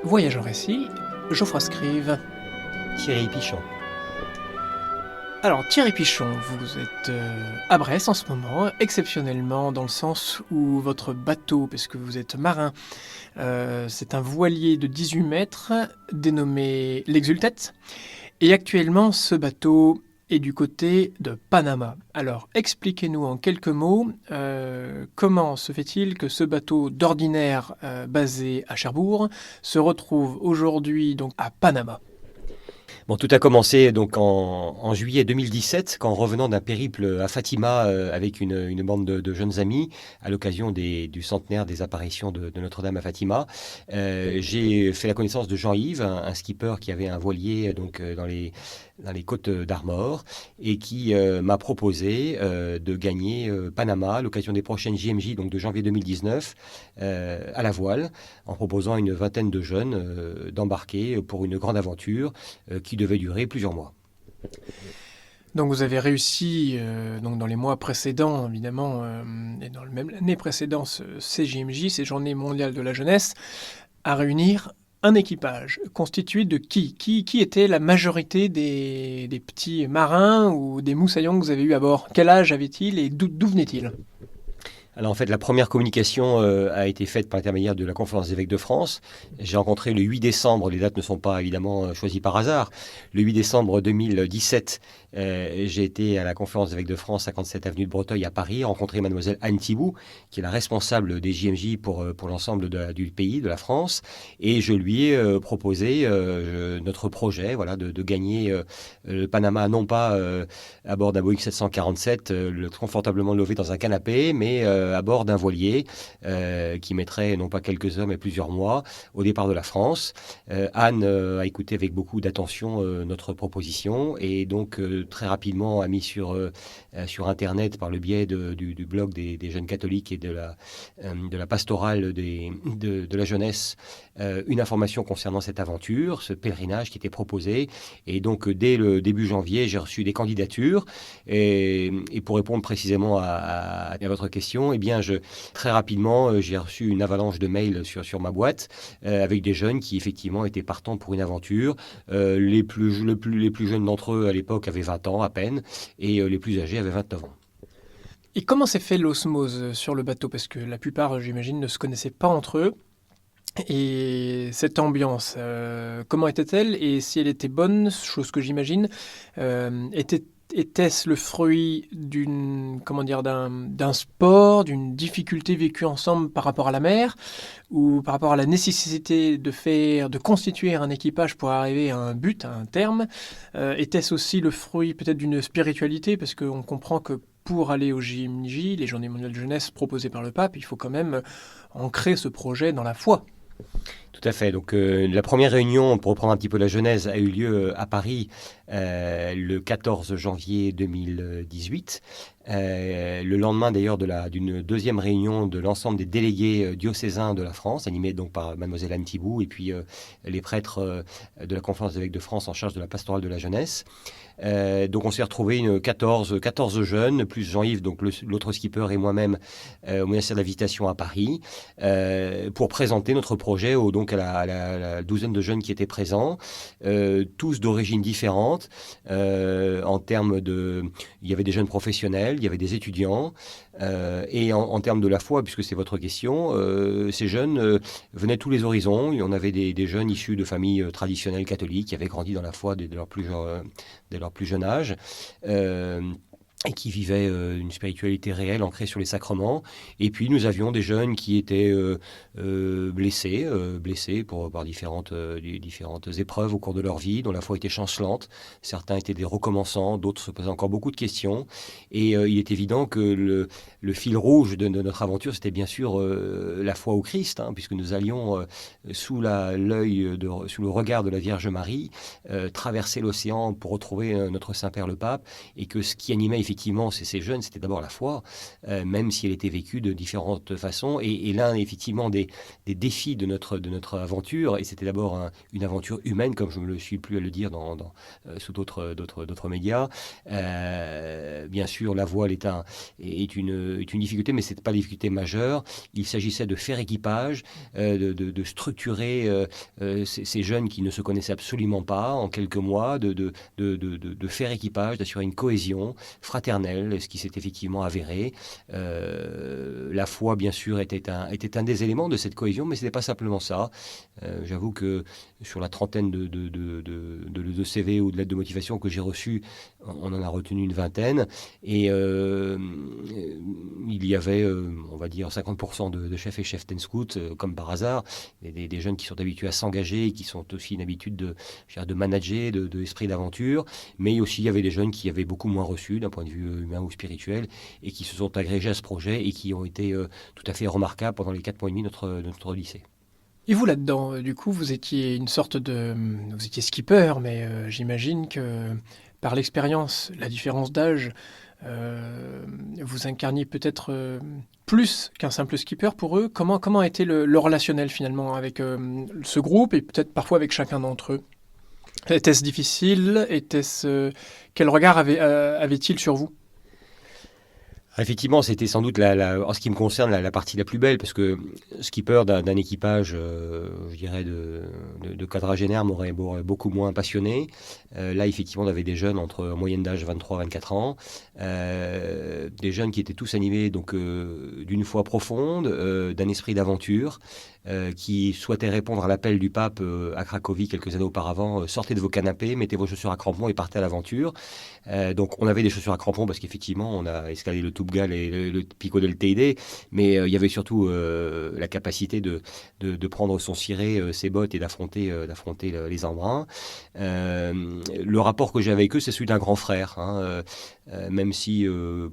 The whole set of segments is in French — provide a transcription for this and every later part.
Voyage en récit, Geoffroy Scrive. Thierry Pichon. Alors Thierry Pichon, vous êtes à Brest en ce moment, exceptionnellement dans le sens où votre bateau, parce que vous êtes marin, c'est un voilier de 18 mètres dénommé l'Exultet. Et actuellement, ce bateau est du côté de Panama. Alors, expliquez-nous en quelques mots comment se fait-il que ce bateau d'ordinaire basé à Cherbourg se retrouve aujourd'hui donc à Panama. Bon, tout a commencé donc en juillet 2017, quand revenant d'un périple à Fatima avec une bande de jeunes amis, à l'occasion du centenaire des apparitions de Notre-Dame à Fatima, j'ai fait la connaissance de Jean-Yves, un skipper qui avait un voilier dans les côtes d'Armor, et qui m'a proposé de gagner Panama à l'occasion des prochaines JMJ, donc de janvier 2019, à la voile, en proposant à une vingtaine de jeunes d'embarquer pour une grande aventure qui devait durer plusieurs mois. Donc vous avez réussi, donc dans les mois précédents, évidemment, et dans même l'année précédente, ces JMJ, ces Journées mondiales de la jeunesse, à réunir un équipage constitué de qui était la majorité des petits marins ou des moussaillons que vous avez eu à bord? Quel âge avaient-ils et d'où venaient-ils? Alors en fait, la première communication a été faite par l'intermédiaire de la Conférence des évêques de France. J'ai rencontré le 8 décembre, les dates ne sont pas évidemment choisies par hasard, le 8 décembre 2017, j'ai été à la Conférence des évêques de France, 57 avenue de Breteuil à Paris, rencontrer mademoiselle Anne Thiboux, qui est la responsable des JMJ pour l'ensemble du pays, de la France, et je lui ai proposé notre projet, voilà, de gagner le Panama, non pas à bord d'un Boeing 747, confortablement levé dans un canapé, mais à bord d'un voilier qui mettrait non pas quelques heures mais plusieurs mois au départ de la France. Anne a écouté avec beaucoup d'attention notre proposition et donc très rapidement a mis sur Internet par le biais du blog des jeunes catholiques et de la pastorale de la jeunesse une information concernant cette aventure, ce pèlerinage qui était proposé. Et donc dès le début janvier, j'ai reçu des candidatures et pour répondre précisément à votre question, eh bien, très rapidement, j'ai reçu une avalanche de mails sur ma boîte avec des jeunes qui, effectivement, étaient partants pour une aventure. Les plus jeunes d'entre eux, à l'époque, avaient 20 ans à peine et les plus âgés avaient 29 ans. Et comment s'est fait l'osmose sur le bateau? Parce que la plupart, j'imagine, ne se connaissaient pas entre eux. Et cette ambiance, comment était-elle? Et si elle était bonne, chose que j'imagine, était-ce le fruit d'un sport, d'une difficulté vécue ensemble par rapport à la mer, ou par rapport à la nécessité de constituer un équipage pour arriver à un but, à un terme? Était-ce aussi le fruit peut-être d'une spiritualité? Parce qu'on comprend que pour aller au JMJ, les Journées mondiales de jeunesse proposées par le pape, il faut quand même ancrer ce projet dans la foi. Tout à fait. Donc la première réunion, pour reprendre un petit peu la genèse, a eu lieu à Paris le 14 janvier 2018. Le lendemain d'ailleurs d'une deuxième réunion de l'ensemble des délégués diocésains de la France, animée donc par mademoiselle Anne Thiboux et puis les prêtres de la Conférence des évêques de France en charge de la pastorale de la jeunesse. Donc on s'est retrouvés 14 jeunes, plus Jean-Yves, donc l'autre skipper et moi-même au ministère de la Visitation à Paris, pour présenter notre projet à la douzaine de jeunes qui étaient présents, tous d'origines différentes. En termes il y avait des jeunes professionnels, il y avait des étudiants, et en termes de la foi, puisque c'est votre question, ces jeunes venaient de tous les horizons. On avait des jeunes issus de familles traditionnelles catholiques qui avaient grandi dans la foi dès leur plus jeune âge. Et qui vivaient une spiritualité réelle ancrée sur les sacrements. Et puis nous avions des jeunes qui étaient blessés par différentes épreuves au cours de leur vie, dont la foi était chancelante. Certains étaient des recommençants, d'autres se posaient encore beaucoup de questions. Et il est évident que le fil rouge de notre aventure, c'était bien sûr la foi au Christ, puisque nous allions sous le regard de la Vierge Marie, traverser l'océan pour retrouver notre Saint-Père le Pape, et que ce qui animait effectivement effectivement, ces jeunes, c'était d'abord la foi, même si elle était vécue de différentes façons. Et l'un, effectivement, des défis de notre aventure, et c'était d'abord une aventure humaine, comme je ne me suis plus à le dire sous d'autres médias. Bien sûr, la voile est une difficulté, mais ce n'est pas une difficulté majeure. Il s'agissait de faire équipage, de structurer ces jeunes qui ne se connaissaient absolument pas en quelques mois, de faire équipage, d'assurer une cohésion fraternelle, ce qui s'est effectivement avéré. La foi, bien sûr, était un des éléments de cette cohésion, mais ce n'était pas simplement ça. J'avoue que sur la trentaine de CV ou de lettres de motivation que j'ai reçues, on en a retenu une vingtaine. Et il y avait, on va dire, 50% de chefs et chefs ten scouts, comme par hasard, des jeunes qui sont habitués à s'engager, qui sont aussi une habitude de manager, de esprit d'aventure. Mais aussi, il y avait des jeunes qui avaient beaucoup moins reçu d'un point de vue humain ou spirituel et qui se sont agrégés à ce projet et qui ont été tout à fait remarquables pendant les 4 mois et demi de notre lycée. Et vous là-dedans, du coup, vous étiez vous étiez skipper, mais j'imagine que par l'expérience, la différence d'âge, vous incarniez peut-être plus qu'un simple skipper pour eux. Comment a été le relationnel finalement avec ce groupe et peut-être parfois avec chacun d'entre eux? Était-ce difficile? Quel regard avait-il sur vous? Effectivement, c'était sans doute, en ce qui me concerne, la partie la plus belle, parce que skipper d'un équipage, je dirais, de quadragénaire m'aurait beaucoup moins passionné. Là, effectivement, on avait des jeunes en moyenne d'âge 23-24 ans, des jeunes qui étaient tous animés donc, d'une foi profonde, d'un esprit d'aventure, qui souhaitaient répondre à l'appel du pape à Cracovie quelques années auparavant, sortez de vos canapés, mettez vos chaussures à crampons et partez à l'aventure. Donc on avait des chaussures à crampons parce qu'effectivement on a escaladé le Toubgal et le Pico del Teide, mais il y avait surtout la capacité de prendre son ciré, ses bottes et d'affronter les embruns. Le rapport que j'ai avec eux, c'est celui d'un grand frère, hein, même si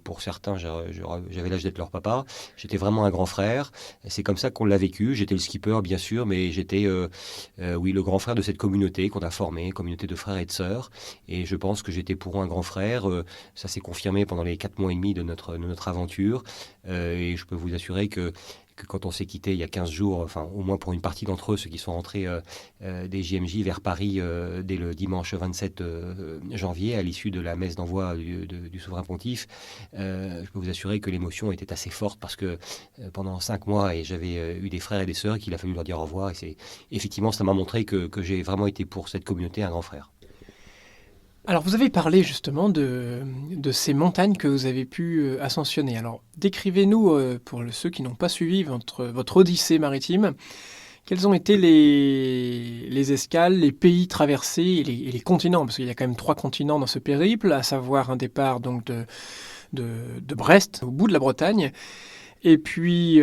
pour certains j'avais l'âge d'être leur papa, j'étais vraiment un grand frère. C'est comme ça qu'on l'a vécu. J'étais le skipper bien sûr, mais j'étais oui, le grand frère de cette communauté qu'on a formée, communauté de frères et de sœurs, et je pense que j'étais pour eux un grand frère. Ça s'est confirmé pendant les 4 mois et demi de notre aventure, et je peux vous assurer que quand on s'est quitté il y a 15 jours, enfin au moins pour une partie d'entre eux, ceux qui sont rentrés des JMJ vers Paris dès le dimanche 27 janvier, à l'issue de la messe d'envoi du souverain pontife, je peux vous assurer que l'émotion était assez forte parce que pendant 5 mois, et j'avais eu des frères et des sœurs qu'il a fallu leur dire au revoir. Et effectivement, ça m'a montré que j'ai vraiment été pour cette communauté un grand frère. Alors, vous avez parlé justement de ces montagnes que vous avez pu ascensionner. Alors, décrivez-nous, pour ceux qui n'ont pas suivi votre odyssée maritime, quels ont été les escales, les pays traversés et les continents, parce qu'il y a quand même 3 continents dans ce périple, à savoir un départ donc de Brest, au bout de la Bretagne, et puis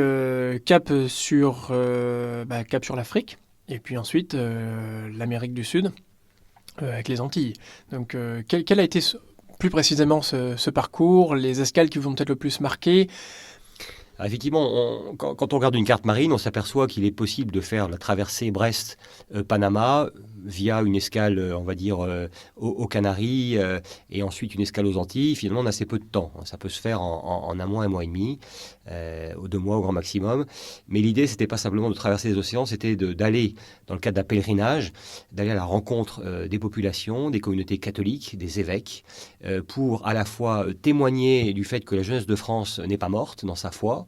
cap sur l'Afrique, et puis ensuite l'Amérique du Sud, avec les Antilles. Donc, quel a été plus précisément ce parcours, les escales qui vous ont peut-être le plus marqué? Alors effectivement, quand on regarde une carte marine, on s'aperçoit qu'il est possible de faire la traversée Brest-Panama via une escale, on va dire, aux Canaries, et ensuite une escale aux Antilles. Finalement, on a assez peu de temps. Ça peut se faire en 1 mois, 1 mois et demi, 2 mois au grand maximum. Mais l'idée, c'était pas simplement de traverser les océans, c'était d'aller, dans le cadre d'un pèlerinage, d'aller à la rencontre des populations, des communautés catholiques, des évêques, pour à la fois témoigner du fait que la jeunesse de France n'est pas morte dans sa foi,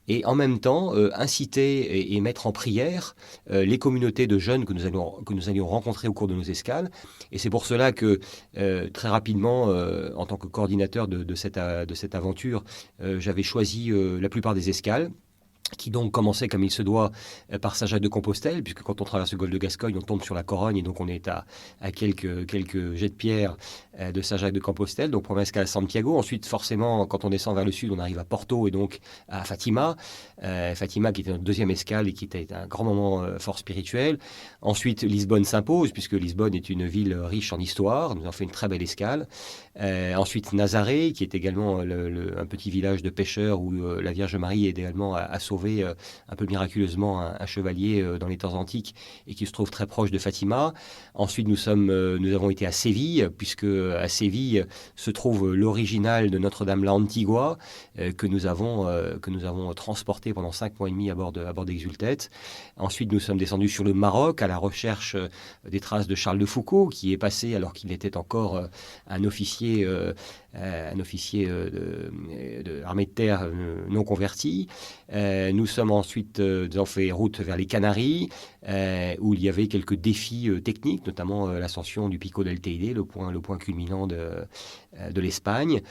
et en même temps inciter et mettre en prière les communautés de jeunes que nous allions rencontrer au cours de nos escales. Et c'est pour cela que très rapidement, en tant que coordinateur de cette aventure, j'avais choisi la plupart des escales, qui donc commençait comme il se doit par Saint-Jacques-de-Compostelle, puisque quand on traverse le golfe de Gascogne, on tombe sur la Corogne, et donc on est à quelques jets de pierre de Saint-Jacques-de-Compostelle. Donc première escale à Santiago. Ensuite, forcément, quand on descend vers le sud, on arrive à Porto et donc à Fatima. Fatima qui était notre 2e escale et qui était un grand moment fort spirituel. Ensuite, Lisbonne s'impose, puisque Lisbonne est une ville riche en histoire. Nous avons fait une très belle escale. Ensuite, Nazaré, qui est également un petit village de pêcheurs où la Vierge Marie est également à sauver sauvé un peu miraculeusement un chevalier dans les temps antiques et qui se trouve très proche de Fatima. Ensuite, nous avons été à Séville, puisque à Séville se trouve l'original de Notre-Dame la Antigua, que nous avons transporté pendant 5 mois et demi à bord d'Exultet. Ensuite, nous sommes descendus sur le Maroc à la recherche des traces de Charles de Foucault, qui est passé alors qu'il était encore un officier de l'armée de terre non converti. Nous sommes ensuite nous avons fait route vers les Canaries, où il y avait quelques défis techniques, notamment l'ascension du Pico del Teide, le point culminant de l'Espagne.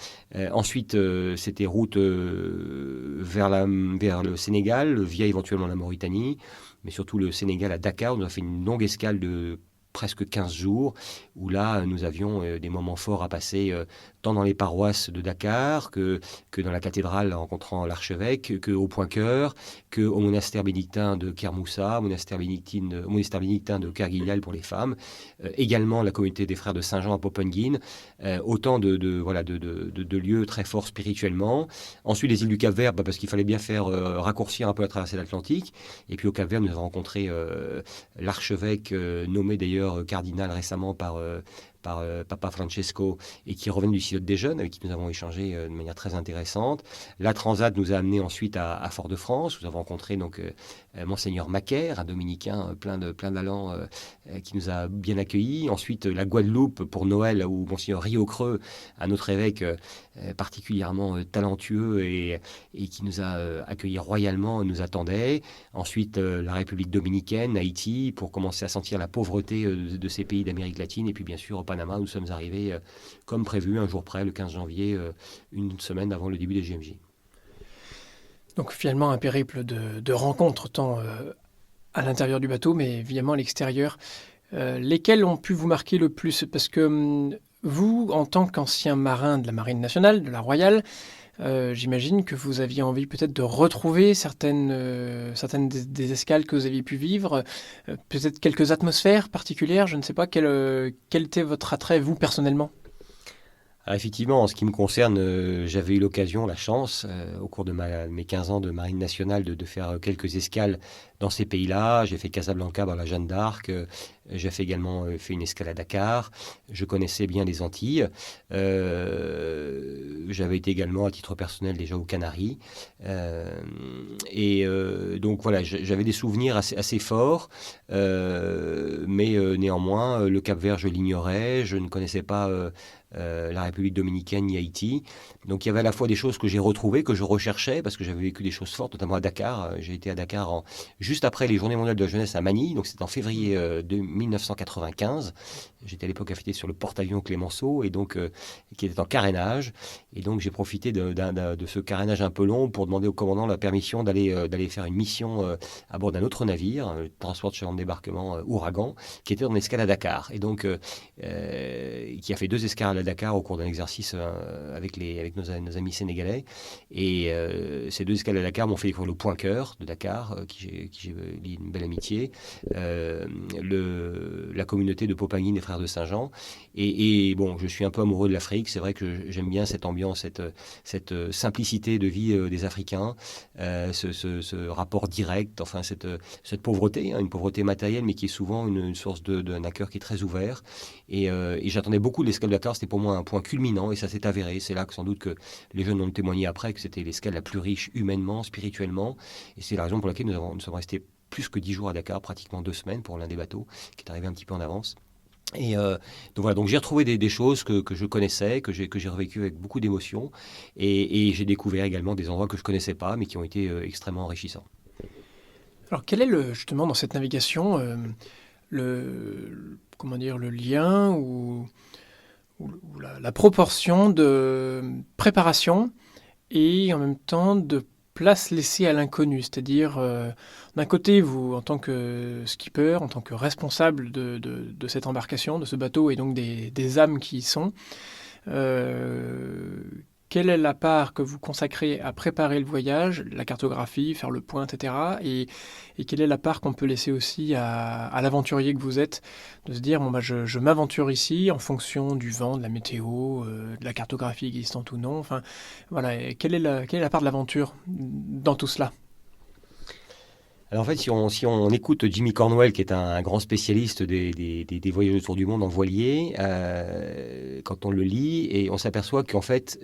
Ensuite, c'était route vers le Sénégal, via éventuellement la Mauritanie, mais surtout le Sénégal à Dakar. On a fait une longue escale de presque 15 jours, où là, nous avions des moments forts à passer, tant dans les paroisses de Dakar, que dans la cathédrale en rencontrant l'archevêque, qu'au Point-Cœur, qu'au monastère bénédictin de Kermoussa, monastère bénédictin de Kerguignal pour les femmes, également la communauté des frères de Saint-Jean à Popenguine, autant de lieux très forts spirituellement. Ensuite, les îles du Cap-Vert, parce qu'il fallait bien faire raccourcir un peu la traversée de l'Atlantique. Et puis au Cap-Vert, nous avons rencontré l'archevêque, nommé d'ailleurs cardinal récemment par Papa Francesco, et qui revenait du Synode des Jeunes, avec qui nous avons échangé de manière très intéressante. La Transat nous a amenés ensuite à Fort-de-France, où nous avons rencontré donc Monseigneur Macaire, un dominicain plein d'allant, qui nous a bien accueillis. Ensuite, la Guadeloupe pour Noël, où Monseigneur Riocreux, un autre évêque particulièrement talentueux et qui nous a accueillis royalement, nous attendait. Ensuite, la République dominicaine, Haïti, pour commencer à sentir la pauvreté de ces pays d'Amérique latine. Et puis, bien sûr, au Panama, nous sommes arrivés comme prévu, un jour près, le 15 janvier, une semaine avant le début des JMJ. Donc finalement, un périple de rencontres, tant à l'intérieur du bateau, mais évidemment à l'extérieur. Lesquels ont pu vous marquer le plus? Parce que vous, en tant qu'ancien marin de la Marine nationale, de la Royale, j'imagine que vous aviez envie peut-être de retrouver certaines des escales que vous aviez pu vivre, peut-être quelques atmosphères particulières, je ne sais pas, quel était votre attrait, vous, personnellement? Alors effectivement, en ce qui me concerne, j'avais eu l'occasion, la chance, au cours de mes 15 ans de Marine nationale, de faire quelques escales dans ces pays-là. J'ai fait Casablanca dans la Jeanne d'Arc, j'ai également fait une escale à Dakar. Je connaissais bien les Antilles. J'avais été également, à titre personnel, déjà aux Canaries. Donc voilà, j'avais des souvenirs assez forts, mais néanmoins, le Cap-Vert, je l'ignorais. Je ne connaissais pas la République dominicaine ni Haïti. Donc il y avait à la fois des choses que j'ai retrouvées, que je recherchais, parce que j'avais vécu des choses fortes, notamment à Dakar. J'ai été à Dakar juste après les Journées mondiales de la jeunesse à Manille, donc c'était en février 1995. J'étais à l'époque affecté sur le porte-avions Clémenceau, et donc qui était en carénage. Et donc j'ai profité de ce carénage un peu long pour demander au commandant la permission d'aller faire une mission à bord d'un autre navire, le transport de chemin de débarquement Ouragan, qui était en escale à Dakar. Et donc qui a fait 2 escales à Dakar au cours d'un exercice avec nos amis sénégalais. Et ces 2 escales à Dakar m'ont fait découvrir le Point-Cœur de Dakar, qui j'ai lié une belle amitié, la communauté de Popenguine des Frères de Saint-Jean. Et bon, je suis un peu amoureux de l'Afrique. C'est vrai que j'aime bien cette ambiance, cette simplicité de vie des Africains, ce rapport direct, enfin cette pauvreté, une pauvreté matérielle, mais qui est souvent une source d'un cœur qui est très ouvert. Et j'attendais beaucoup de l'escale de Dakar. C'était pour moi un point culminant, et ça s'est avéré. C'est là que sans doute que les jeunes ont témoigné après, que c'était l'escale la plus riche humainement, spirituellement. Et c'est la raison pour laquelle nous sommes restés plus que 10 jours à Dakar, pratiquement 2 semaines pour l'un des bateaux, qui est arrivé un petit peu en avance. Et donc voilà, donc j'ai retrouvé des choses que je connaissais, que j'ai revécues avec beaucoup d'émotion, et j'ai découvert également des endroits que je connaissais pas, mais qui ont été extrêmement enrichissants. Alors quel est justement dans cette navigation le lien ou la proportion de préparation et en même temps de place laissée à l'inconnu? C'est-à-dire, d'un côté, vous, en tant que skipper, en tant que responsable de cette embarcation, de ce bateau, et donc des âmes qui y sont, quelle est la part que vous consacrez à préparer le voyage, la cartographie, faire le point, etc. Et quelle est la part qu'on peut laisser aussi à l'aventurier que vous êtes, de se dire, je m'aventure ici en fonction du vent, de la météo, de la cartographie existante ou non. Enfin, voilà. Et quelle est la part de l'aventure dans tout cela? Alors en fait, si on écoute Jimmy Cornwell, qui est un grand spécialiste des voyages autour du monde en voilier, quand on le lit, et on s'aperçoit qu'en fait,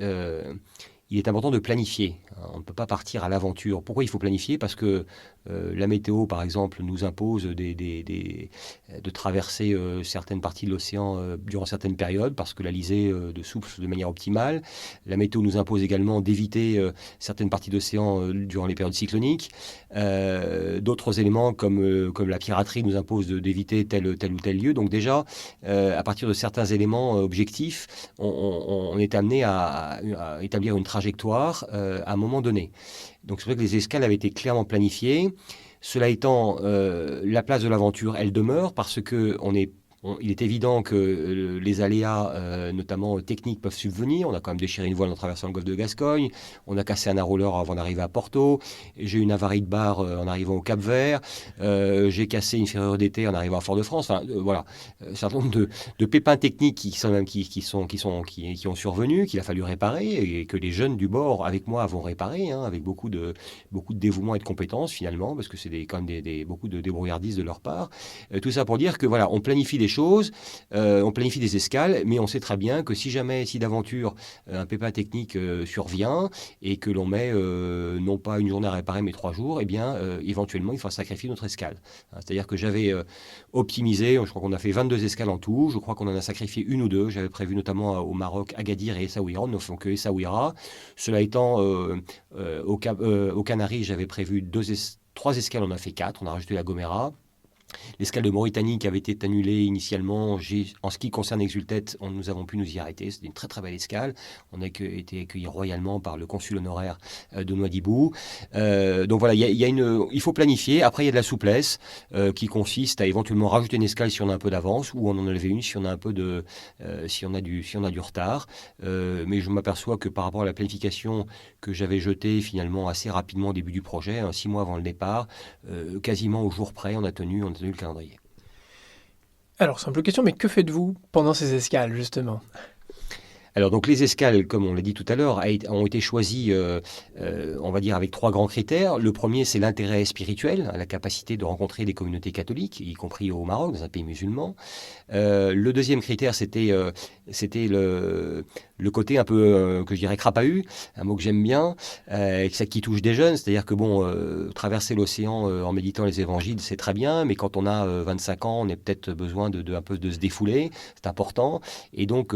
il est important de planifier. On ne peut pas partir à l'aventure. Pourquoi il faut planifier? Parce que la météo, par exemple, nous impose de traverser certaines parties de l'océan durant certaines périodes, parce que l'Alizé souffle de manière optimale. La météo nous impose également d'éviter certaines parties d'océan durant les périodes cycloniques. D'autres éléments comme la piraterie nous imposent d'éviter tel ou tel lieu. Donc déjà, à partir de certains éléments objectifs, on est amené à établir une trajectoire à un moment donné. Donc c'est vrai que les escales avaient été clairement planifiées. Cela étant, la place de l'aventure, elle demeure parce que il est évident que les aléas, notamment techniques, peuvent subvenir. On a quand même déchiré une voile en traversant le golfe de Gascogne. On a cassé un roller avant d'arriver à Porto. J'ai eu une avarie de barre en arrivant au Cap-Vert. J'ai cassé une ferrure d'été en arrivant à Fort-de-France. Enfin, voilà, un certain nombre de pépins techniques qui ont survenu, qu'il a fallu réparer et que les jeunes du bord avec moi avons réparé, hein, avec beaucoup de dévouement et de compétences finalement, parce que c'est quand même beaucoup de débrouillardise de leur part. Tout ça pour dire que voilà, on planifie des choses, on planifie des escales, mais on sait très bien que si d'aventure un pépin technique survient et que l'on met non pas une journée à réparer mais 3 jours, eh bien éventuellement il faut sacrifier notre escale. C'est-à-dire que j'avais optimisé, je crois qu'on a fait 22 escales en tout, je crois qu'on en a sacrifié une ou deux, j'avais prévu notamment au Maroc, Agadir et Essaouira, nous ne faisons que Essaouira. Cela étant, aux Canaries, j'avais prévu 3 escales, on a fait 4, on a rajouté la Gomera. L'escale de Mauritanie qui avait été annulée initialement, en ce qui concerne Exultet, nous avons pu nous y arrêter. C'était une très très belle escale. On a été accueillis royalement par le consul honoraire de Nouadhibou. Donc voilà, il faut planifier. Après, il y a de la souplesse qui consiste à éventuellement rajouter une escale si on a un peu d'avance, ou en enlever une si on a un peu si on a du retard. Mais je m'aperçois que par rapport à la planification que j'avais jetée finalement assez rapidement au début du projet, 6 mois avant le départ, quasiment au jour près, on a tenu le calendrier. Alors, simple question, mais que faites-vous pendant ces escales, justement? Alors donc les escales, comme on l'a dit tout à l'heure, ont été choisies, on va dire, avec 3 grands critères. Le premier, c'est l'intérêt spirituel, la capacité de rencontrer des communautés catholiques, y compris au Maroc, dans un pays musulman. Le deuxième critère, c'était le côté un peu, que je dirais, crapahut, un mot que j'aime bien, qui touche des jeunes. C'est-à-dire que traverser l'océan en méditant les évangiles, c'est très bien, mais quand on a 25 ans, on a peut-être besoin un peu de se défouler, c'est important. Et donc,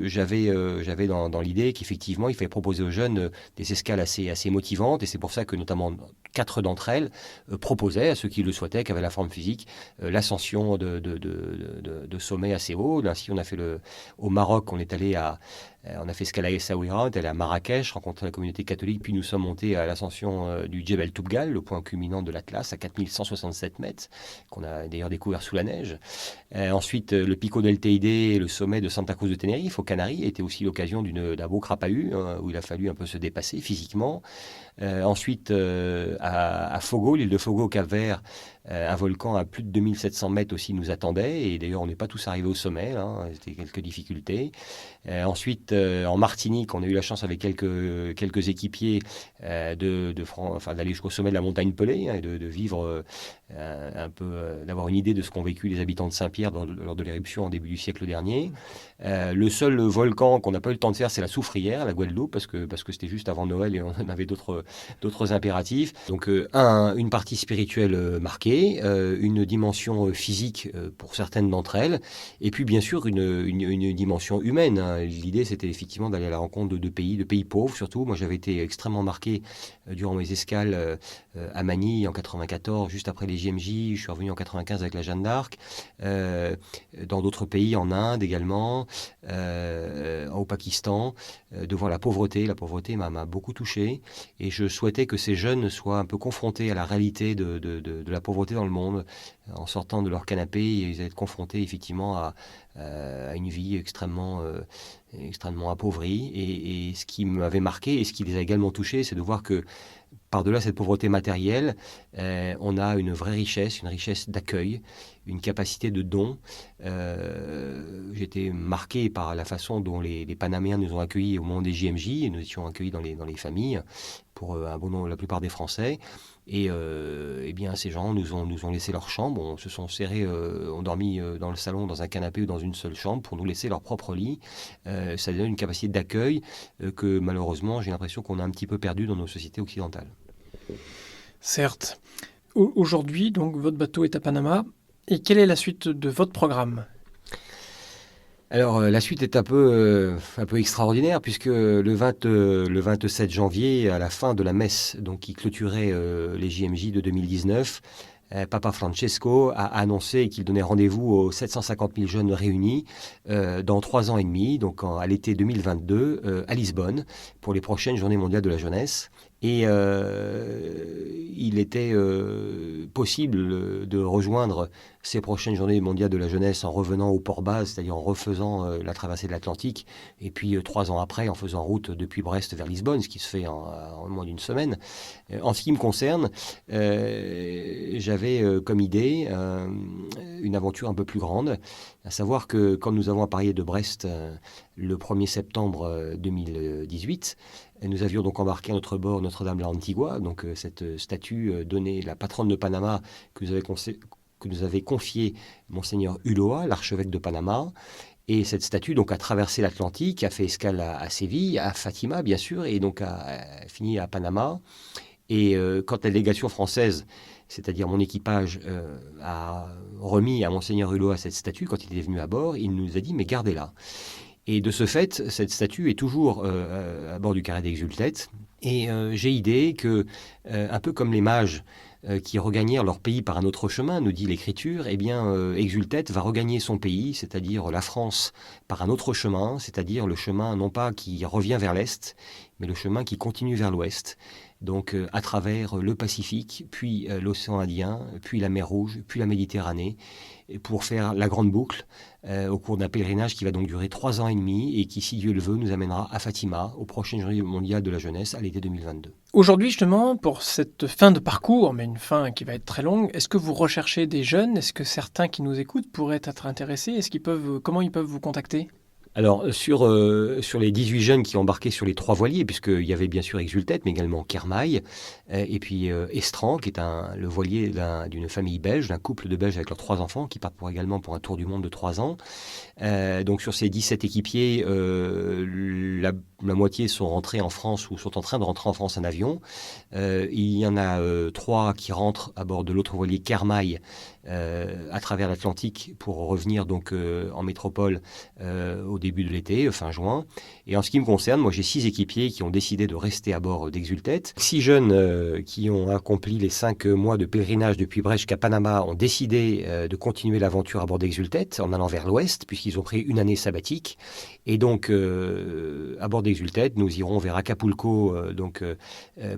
j'avais dans l'idée qu'effectivement, il fallait proposer aux jeunes des escales assez motivantes, et c'est pour ça que notamment 4 d'entre elles proposaient à ceux qui le souhaitaient, qui avaient la forme physique, l'ascension de sommets assez hauts. Ainsi, on a fait au Maroc, on a fait escale à Essaouira, on est allé à Marrakech, rencontrer la communauté catholique, puis nous sommes montés à l'ascension du Djebel Toubgal, le point culminant de l'Atlas, à 4167 mètres, qu'on a d'ailleurs découvert sous la neige. Ensuite, le Pico del Teide et le sommet de Santa Cruz de Tenerife, aux Canaries, était aussi l'occasion d'un beau crapahut, où il a fallu un peu se dépasser physiquement. Ensuite, à Fogo, l'île de Fogo au Cap-Vert, un volcan à plus de 2700 mètres aussi nous attendait, et d'ailleurs on n'est pas tous arrivés au sommet, c'était quelques difficultés. Ensuite, en Martinique, on a eu la chance avec quelques équipiers d'aller jusqu'au sommet de la montagne Pelée, et de vivre un peu, d'avoir une idée de ce qu'ont vécu les habitants de Saint-Pierre lors de l'éruption en début du siècle dernier. Le seul volcan qu'on n'a pas eu le temps de faire, c'est la Soufrière, la Guadeloupe, parce que c'était juste avant Noël et on avait d'autres impératifs. Donc une partie spirituelle marquée, une dimension physique pour certaines d'entre elles, et puis bien sûr une dimension humaine. L'idée, c'était effectivement d'aller à la rencontre de pays pauvres surtout. Moi, j'avais été extrêmement marqué durant mes escales à Manille en 94, juste après les JMJ. Je suis revenu en 95 avec la Jeanne d'Arc. Dans d'autres pays, en Inde également, au Pakistan, de voir la pauvreté. La pauvreté m'a beaucoup touché, et je souhaitais que ces jeunes soient un peu confrontés à la réalité de la pauvreté dans le monde. En sortant de leur canapé, ils allaient être confrontés effectivement à une vie extrêmement appauvrie. Et ce qui m'avait marqué et ce qui les a également touchés, c'est de voir que par-delà cette pauvreté matérielle, on a une vraie richesse, une richesse d'accueil, une capacité de don. J'étais marqué par la façon dont les Panaméens nous ont accueillis au moment des JMJ, et nous étions accueillis dans les familles, pour un bon nombre, la plupart des Français. Et eh bien, ces gens nous ont laissé leur chambre, on se sont serrés, ont dormi dans le salon, dans un canapé ou dans une seule chambre pour nous laisser leur propre lit. Ça donne une capacité d'accueil que malheureusement, j'ai l'impression qu'on a un petit peu perdu dans nos sociétés occidentales. Certes. Aujourd'hui, donc, votre bateau est à Panama. Et quelle est la suite de votre programme ? Alors, la suite est un peu extraordinaire, puisque le 27 janvier, à la fin de la messe donc, qui clôturait les JMJ de 2019, Papa Francesco a annoncé qu'il donnait rendez-vous aux 750 000 jeunes réunis dans 3 ans et demi, donc à l'été 2022, à Lisbonne, pour les prochaines Journées mondiales de la jeunesse. Et il était possible de rejoindre ces prochaines Journées mondiales de la jeunesse en revenant au port base, c'est-à-dire en refaisant la traversée de l'Atlantique, et puis 3 ans après en faisant route depuis Brest vers Lisbonne, ce qui se fait en moins d'une semaine. En ce qui me concerne, j'avais comme idée une aventure un peu plus grande, à savoir que quand nous avons appareillé de Brest le 1er septembre 2018, nous avions donc embarqué à notre bord Notre-Dame la Antigua, donc cette statue donnée, la patronne de Panama, que nous avait confiée Monseigneur Ulloa, l'archevêque de Panama. Et cette statue donc, a traversé l'Atlantique, a fait escale à Séville, à Fatima bien sûr, et donc a fini à Panama. Et quand la délégation française, c'est-à-dire mon équipage, a remis à Monseigneur Ulloa cette statue, quand il est venu à bord, il nous a dit « mais gardez-la ». Et de ce fait, cette statue est toujours à bord du carré d'Exultet. Et j'ai idée que, un peu comme les mages qui regagnèrent leur pays par un autre chemin, nous dit l'Écriture, eh bien, Exultet va regagner son pays, c'est-à-dire la France, par un autre chemin, c'est-à-dire le chemin non pas qui revient vers l'Est, mais le chemin qui continue vers l'Ouest. Donc à travers le Pacifique, puis l'océan Indien, puis la mer Rouge, puis la Méditerranée, pour faire la grande boucle au cours d'un pèlerinage qui va donc durer 3 ans et demi et qui, si Dieu le veut, nous amènera à Fatima, aux prochaines Journées mondiales de la jeunesse, à l'été 2022. Aujourd'hui, justement, pour cette fin de parcours, mais une fin qui va être très longue, est-ce que vous recherchez des jeunes ? Est-ce que certains qui nous écoutent pourraient être intéressés ? Comment ils peuvent vous contacter ? Alors, sur les 18 jeunes qui embarquaient sur les 3 voiliers, puisqu'il y avait bien sûr Exultet, mais également Kermaille, et puis Estran, qui est le voilier d'une famille belge, d'un couple de Belges avec leurs 3 enfants, qui partent également pour un tour du monde de 3 ans. Donc, sur ces 17 équipiers, la moitié sont rentrés en France ou sont en train de rentrer en France en avion. Il y en a 3 qui rentrent à bord de l'autre voilier Kermaille, à travers l'Atlantique pour revenir donc en métropole au début de l'été, fin juin. Et en ce qui me concerne, moi j'ai 6 équipiers qui ont décidé de rester à bord d'Exultet. 6 jeunes qui ont accompli les 5 mois de pèlerinage depuis Brest jusqu'à Panama ont décidé de continuer l'aventure à bord d'Exultet en allant vers l'ouest, puisqu'ils ont pris une année sabbatique. Et donc à bord d'Exultet, nous irons vers Acapulco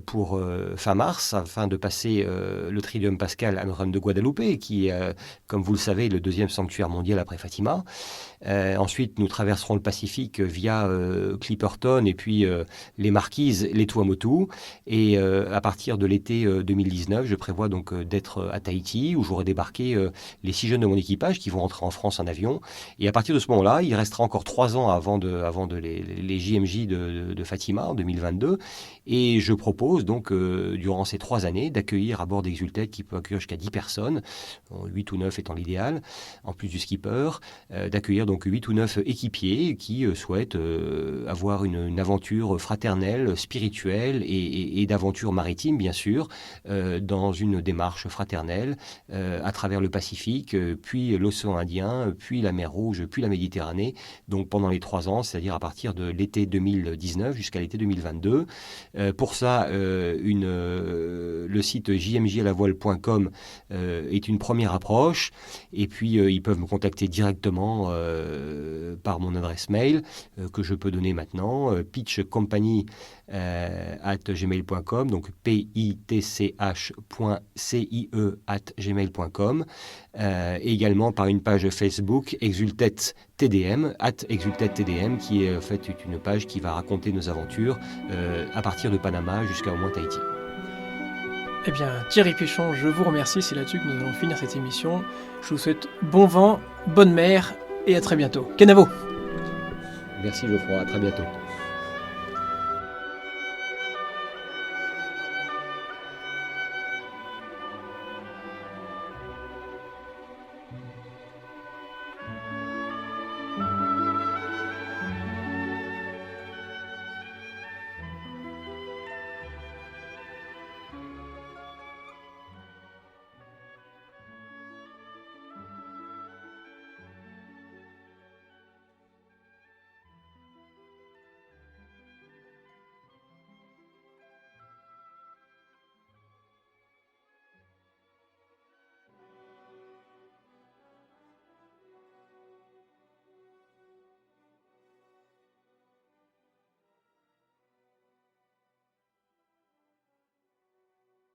pour fin mars, afin de passer le Triduum Pascal à Notre-Dame de Guadalupe, qui est, comme vous le savez, le 2e sanctuaire mondial après Fatima. Ensuite, nous traverserons le Pacifique via Clipperton et puis les Marquises, les Tuamotu. Et à partir de l'été 2019, je prévois donc d'être à Tahiti, où j'aurai débarqué les 6 jeunes de mon équipage qui vont rentrer en France en avion. Et à partir de ce moment-là, il restera encore 3 ans avant les JMJ de Fatima en 2022. Et je propose donc, durant ces 3 années, d'accueillir à bord d'Exultet, qui peut accueillir jusqu'à 10 personnes, 8 ou 9 étant l'idéal, en plus du skipper, d'accueillir donc 8 ou 9 équipiers qui souhaitent avoir une aventure fraternelle, spirituelle et d'aventure maritime, bien sûr, dans une démarche fraternelle à travers le Pacifique, puis l'océan Indien, puis la mer Rouge, puis la Méditerranée, donc pendant les 3 ans, c'est-à-dire à partir de l'été 2019 jusqu'à l'été 2022. Pour ça, le site jmjalavoile.com est une première approche, et puis ils peuvent me contacter directement par mon adresse mail que je peux donner maintenant, pitchcompany@gmail.com, donc pitch.cie@gmail.com, également par une page Facebook Exultet TDM, @ExultetTDM, qui est en fait une page qui va raconter nos aventures à partir de Panama jusqu'à au moins Tahiti. Eh bien, Thierry Péchon, je vous remercie. C'est là-dessus que nous allons finir cette émission. Je vous souhaite bon vent, bonne mer et à très bientôt. Kenavo. Merci Geoffroy, à très bientôt.